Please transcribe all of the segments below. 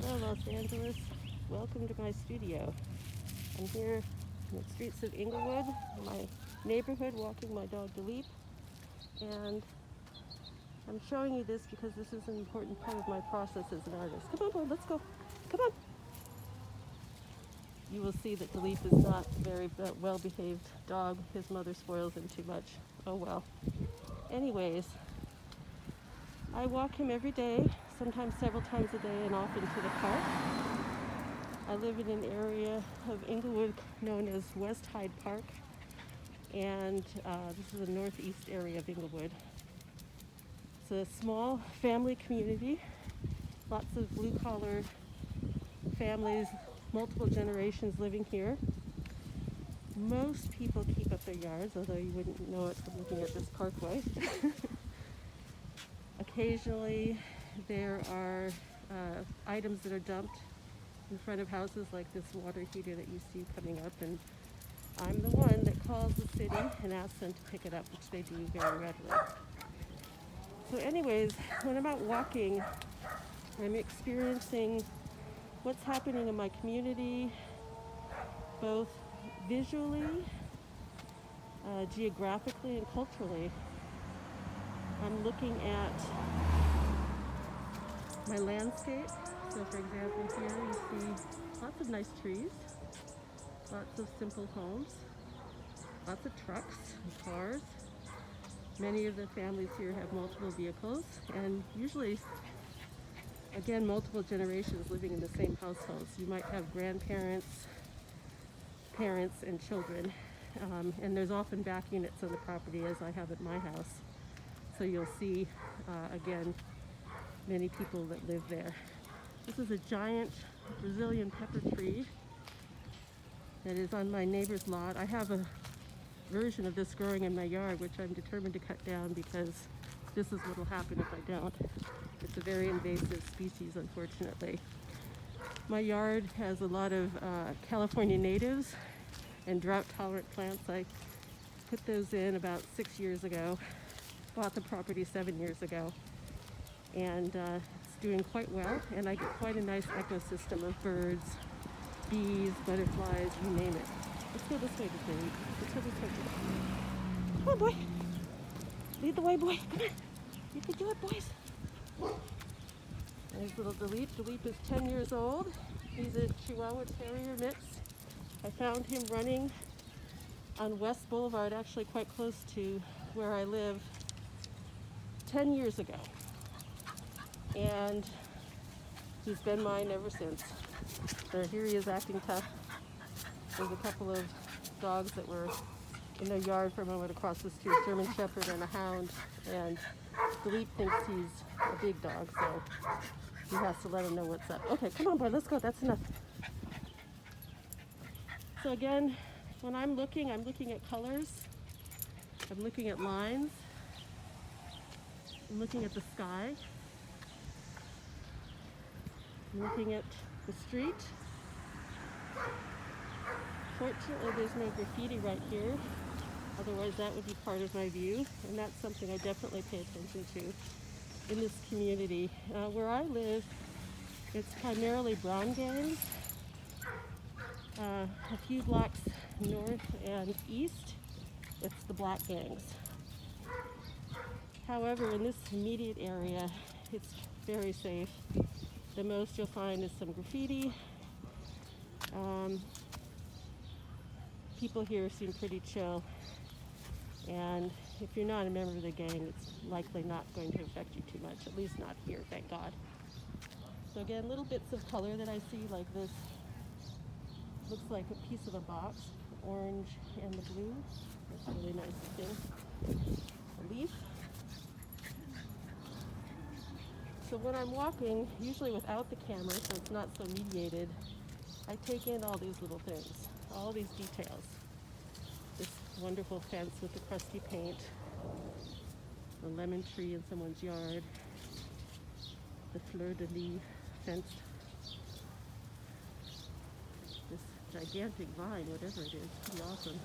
Hello, Los Angeles. Welcome to my studio. I'm here in the streets of Inglewood, my neighborhood, walking my dog Dilip. And I'm showing you this because this is an important part of my process as an artist. Come on, boy, let's go. Come on. You will see that Dilip is not a very well-behaved dog. His mother spoils him too much. Oh well. Anyways, I walk him every day, sometimes several times a day, and off into the park. I live in an area of Inglewood known as West Hyde Park, and this is the northeast area of Inglewood. It's a small family community, lots of blue-collar families, multiple generations living here. Most people keep up their yards, although you wouldn't know it from looking at this parkway. Occasionally there are items that are dumped in front of houses, like this water heater that you see coming up, and I'm the one that calls the city and asks them to pick it up, which they do very readily. So anyways, when I'm out walking, I'm experiencing what's happening in my community, both visually, geographically, and culturally. I'm looking at my landscape. So for example, here you see lots of nice trees, lots of simple homes, lots of trucks and cars. Many of the families here have multiple vehicles, and usually, again, multiple generations living in the same households. You might have grandparents, parents, and children, and there's often back units on the property, as I have at my house. So you'll see, again, many people that live there. This is a giant Brazilian pepper tree that is on my neighbor's lot. I have a version of this growing in my yard, which I'm determined to cut down because this is what will happen if I don't. It's a very invasive species, unfortunately. My yard has a lot of California natives and drought-tolerant plants. I put those in about 6 years ago. Bought the property 7 years ago, and it's doing quite well, and I get quite a nice ecosystem of birds, bees, butterflies, you name it. Let's go this way, Dilip. Let's go this way. Come on, boy. Lead the way, boy. Come on. You can do it, boys. There's little Dilip. Dilip is 10 years old. He's a Chihuahua Terrier mix. I found him running on West Boulevard, actually quite close to where I live, 10 years ago, and he's been mine ever since. So here he is acting tough. There's a couple of dogs that were in their yard for a moment across the street, German Shepherd and a hound, and Dilip thinks he's a big dog, so he has to let him know what's up. Okay, come on, boy, let's go. That's enough. So again, when I'm looking at colors, I'm looking at lines, I'm looking at the sky, I'm looking at the street. Fortunately, there's no graffiti right here, otherwise that would be part of my view, and that's something I definitely pay attention to in this community. Where I live, it's primarily brown gangs. A few blocks north and east, it's the black gangs. However, in this immediate area, it's very safe. The most you'll find is some graffiti. People here seem pretty chill, and if you're not a member of the gang, it's likely not going to affect you too much, at least not here, thank God. So again, little bits of color that I see, like this looks like a piece of a box, orange and the blue. That's really nice looking. A leaf. So when I'm walking, usually without the camera, so it's not so mediated, I take in all these little things, all these details. This wonderful fence with the crusty paint, the lemon tree in someone's yard, the fleur-de-lis fence, this gigantic vine, whatever it is, pretty awesome.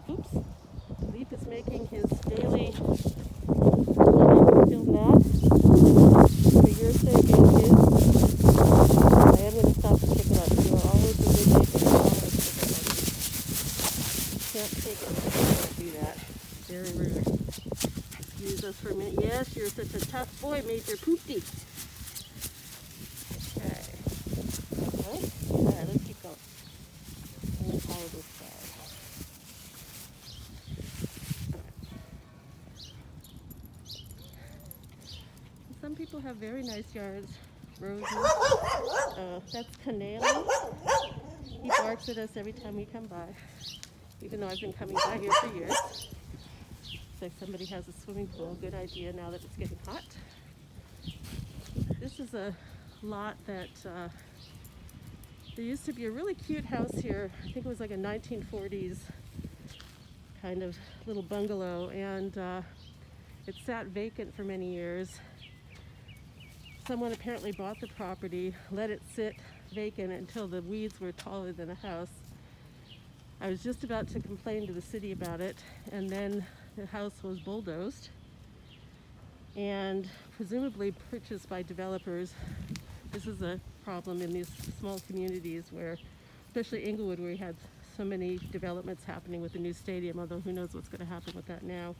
Oops. Dilip is making his daily Use us for a minute. Yes, you're such a tough boy, Major Poopty. Okay. Alright, let's keep going. I'm going to follow this guy. Some people have very nice yards. Roses. That's Canelo. He barks at us every time we come by, even though I've been coming by here for years. Looks like somebody has a swimming pool. Good idea now that it's getting hot. This is a lot that there used to be a really cute house here. I think it was like a 1940s kind of little bungalow, and it sat vacant for many years. Someone apparently bought the property, let it sit vacant until the weeds were taller than the house. I was just about to complain to the city about it, and then the house was bulldozed and presumably purchased by developers. This is a problem in these small communities where, especially Inglewood, where we had so many developments happening with the new stadium, although who knows what's going to happen with that now.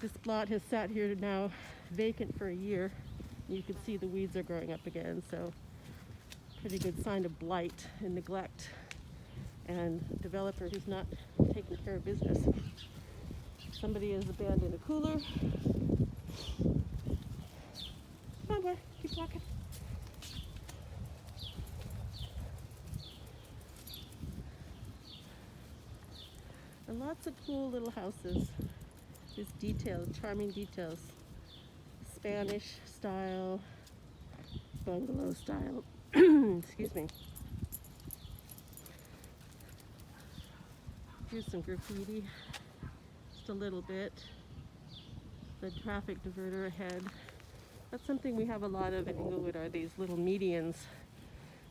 This plot has sat here now vacant for a year. You can see the weeds are growing up again, so pretty good sign of blight and neglect and developer who's not taking care of business. Somebody has abandoned a cooler. Come on, boy, keep walking. And lots of cool little houses. Just details, charming details. Spanish style, bungalow style. Excuse me. Here's some graffiti, just a little bit. The traffic diverter ahead. That's something we have a lot of in Inglewood, are these little medians,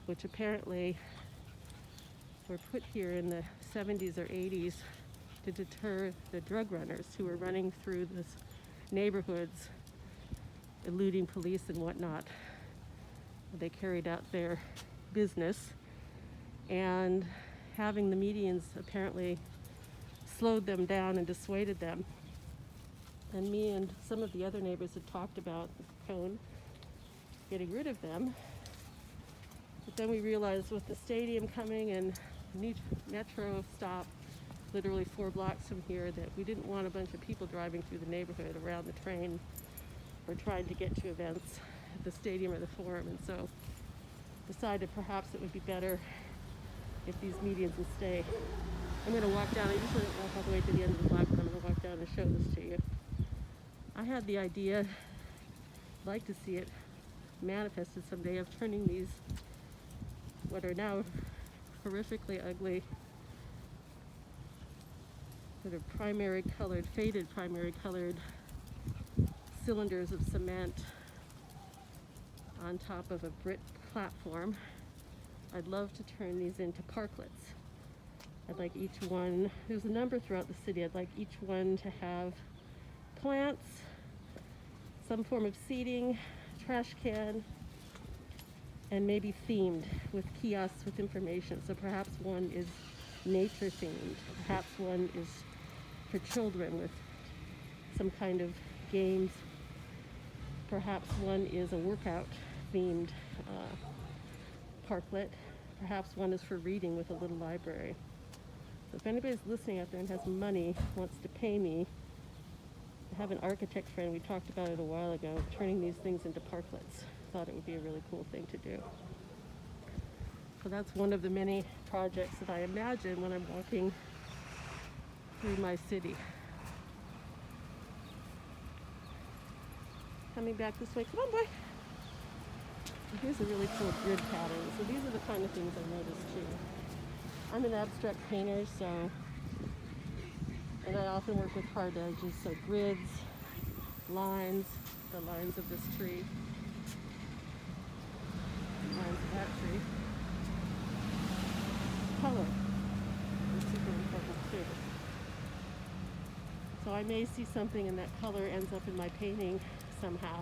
which apparently were put here in the 70s or 80s to deter the drug runners who were running through the neighborhoods, eluding police and whatnot. They carried out their business, and having the medians apparently slowed them down and dissuaded them. And me and some of the other neighbors had talked about Cone getting rid of them. But then we realized with the stadium coming and metro stop literally 4 blocks from here, that we didn't want a bunch of people driving through the neighborhood around the train or trying to get to events at the stadium or the forum, and so decided perhaps it would be better if these medians would stay. I'm going to walk down. I usually don't walk all the way to the end of the block, but I'm going to walk down and show this to you. I had the idea, like to see it manifested someday, of turning these, what are now horrifically ugly, sort of primary colored, faded primary colored cylinders of cement on top of a brick platform. I'd love to turn these into parklets. I'd like each one, there's a number throughout the city, I'd like each one to have plants, some form of seating, trash can, and maybe themed with kiosks with information. So perhaps one is nature themed, perhaps one is for children with some kind of games, perhaps one is a workout themed parklet, perhaps one is for reading with a little library. So if anybody's listening out there and has money, wants to pay me, I have an architect friend, we talked about it a while ago, turning these things into parklets. Thought it would be a really cool thing to do. So that's one of the many projects that I imagine when I'm walking through my city. Coming back this way, come on, boy. Here's a really cool grid pattern. So these are the kind of things I noticed too. I'm an abstract painter, and I often work with hard edges, so grids, lines, the lines of this tree, lines of that tree, color is super important too. So I may see something and that color ends up in my painting somehow.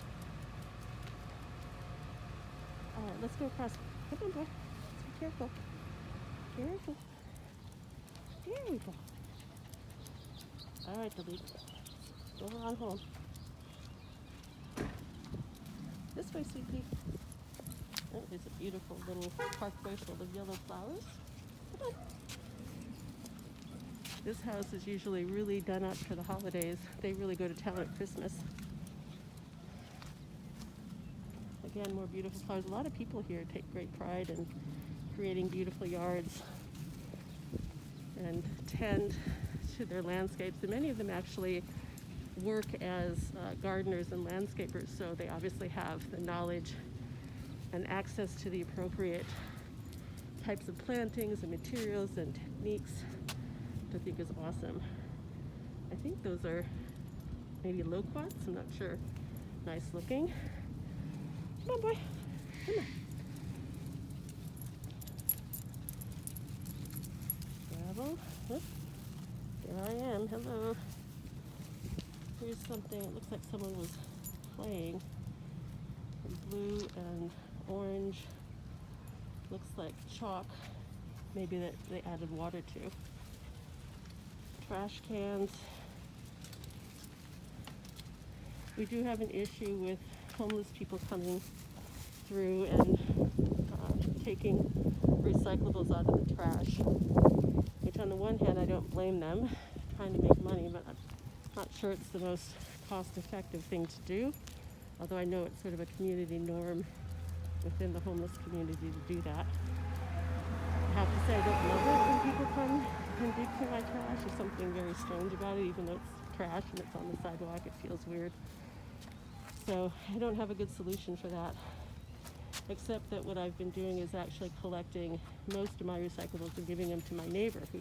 All right, let's go across. Come on, boy. Let's be careful. Careful. There we go. All right, Dilip. Go on home. This way, sweetie. Oh, there's a beautiful little parkway full of yellow flowers. Come on. This house is usually really done up for the holidays. They really go to town at Christmas. Again, more beautiful flowers. A lot of people here take great pride in creating beautiful yards and tend to their landscapes. And many of them actually work as gardeners and landscapers, so they obviously have the knowledge and access to the appropriate types of plantings and materials and techniques, which I think is awesome. I think those are maybe loquats, I'm not sure. Nice looking. Come on, boy. Come on. Gravel. Whoop. There I am. Hello. Here's something. It looks like someone was playing. Blue and orange. Looks like chalk. Maybe that they added water to. Trash cans. We do have an issue with homeless people coming through and taking recyclables out of the trash, which on the one hand I don't blame them, trying to make money, but I'm not sure it's the most cost-effective thing to do, although I know it's sort of a community norm within the homeless community to do that. I have to say I don't love it when people come and dig through my trash. There's something very strange about it, even though it's trash and it's on the sidewalk, it feels weird. So I don't have a good solution for that, except that what I've been doing is actually collecting most of my recyclables and giving them to my neighbor who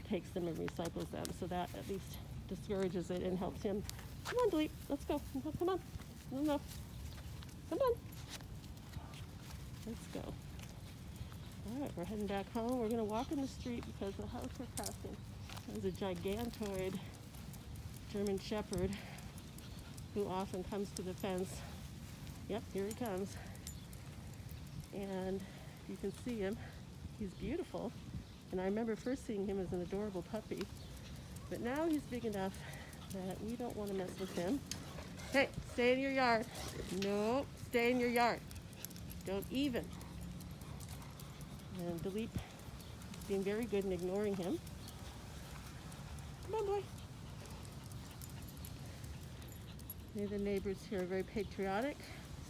takes them and recycles them. So that at least discourages it and helps him. Come on, Dilip, let's go. Come on. No. Come on. Let's go. All right, we're heading back home. We're going to walk in the street because the house we're passing is a gigantoid German Shepherd who often comes to the fence. Yep, here he comes. And you can see him. He's beautiful. And I remember first seeing him as an adorable puppy. But now he's big enough that we don't want to mess with him. Hey, stay in your yard. No, stay in your yard. Don't even. And Dilip is being very good in ignoring him. Come on, boy. The neighbors here are very patriotic.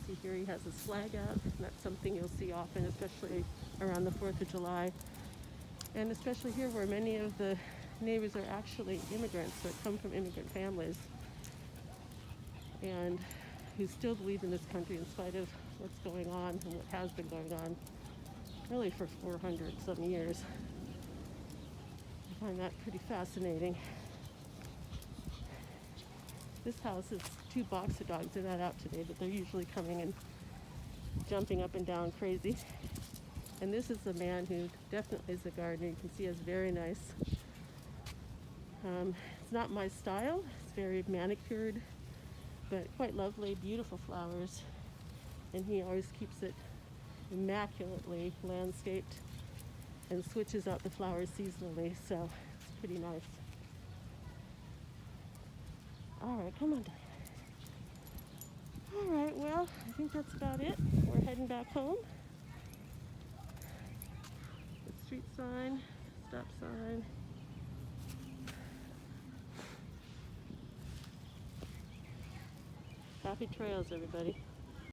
See here he has his flag out, and that's something you'll see often, especially around the 4th of July. And especially here where many of the neighbors are actually immigrants, so come from immigrant families, and who still believe in this country in spite of what's going on and what has been going on really for 400 some years. I find that pretty fascinating. This house is 2 boxer dogs. They're not out today, but they're usually coming and jumping up and down crazy. And this is a man who definitely is a gardener. You can see he has very nice. It's not my style. It's very manicured, but quite lovely, beautiful flowers. And he always keeps it immaculately landscaped and switches out the flowers seasonally, so it's pretty nice. All right, come on, Diane. All right, well, I think that's about it. We're heading back home. The street sign, stop sign. Happy trails, everybody.